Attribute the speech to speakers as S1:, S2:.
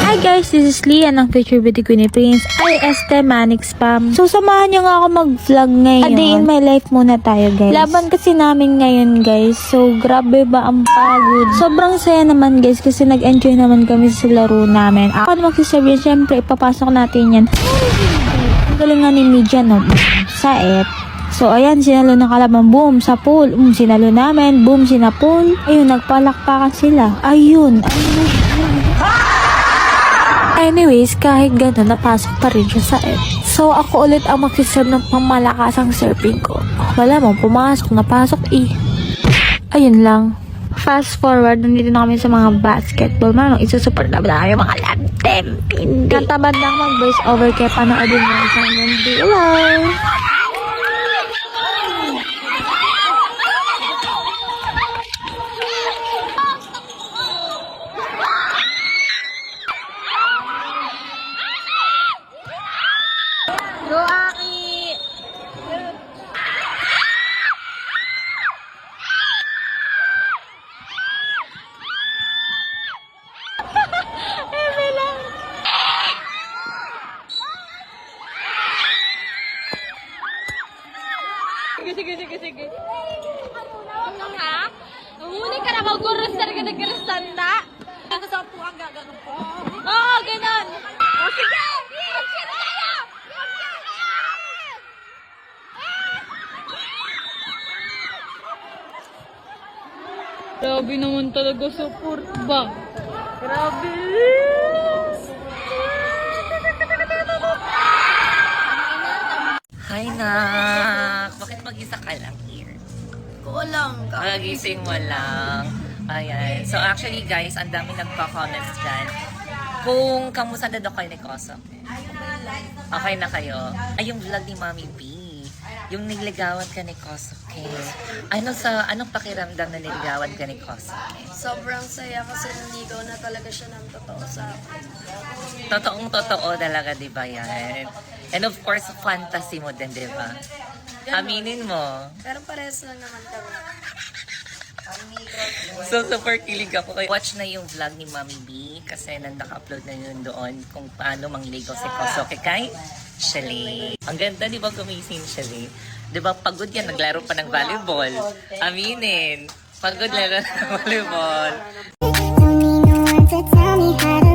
S1: Hi guys, this is Leah ng Future Beauty Queen ni Prince ay Este Manic Spam. So samahan niyo nga ako mag-vlog ngayon. A day in my life muna tayo guys. Laban kasi namin ngayon guys. So grabe ba ang pagod. Sobrang saya naman guys kasi nag-enjoy naman kami sa laro namin. Ako na magsiserve yan, syempre ipapasok natin yan. Ang galing nga ni Media no. Saet. So ayan, sinalo ng kalaban, boom, sa pool. Sinalo namin, boom, sinapol. Ayun, nagpalakpakan sila. Ayun. Anyways, kahit gano'n, napasok pa rin siya sa end. So, ako ulit ang magsiserve ng pangmalakasang serving ko. Wala mo, pumasok, napasok Ayun lang. Fast forward, nandito na kami sa mga basketball. Manong, isusupport na ba yung mga lantem? Hindi. Kantabad lang mag-voice over kaya panoodin mo isang mundi. Hello!
S2: Sige. Ano nga? Huli ka na mag-gurus na nag-gurustanda. Ano sa po ang gagano po? Oo, ganon. O sige! Mag-share tayo! Grabe naman talaga support ba? Grabe!
S3: Hi, Nak! Bakit mag-isa ka lang here?
S2: Kulang ka.
S3: Kagising mo lang. Ayan. So, actually, guys, ang dami nagpa-comments dyan. Kung kamusta na daw kayo ni Koso. Okay na kayo? Ay, yung vlog ni Mami B. Yung niligawan ka ni Kosuke. Anong pakiramdam na niligawan ka ni Kosuke?
S2: Sobrang saya kasi nanigaw na talaga siya ng totoo sa akin.
S3: Totoong-totoo talaga, di ba yan? And of course, fantasy mo din, di ba? Aminin mo.
S2: Pero parehas lang naman kami.
S3: So, super kilig ako. Watch na yung vlog ni Mami B kasi naka-upload na yun doon kung paano mangligaw si Kosuke kay Shelly. Ang ganda, di ba, gumising Shelly? Di ba, pagod yan, naglaro pa ng volleyball. Aminin. Pagod laro ng volleyball.
S4: Don't need no one to tell me how to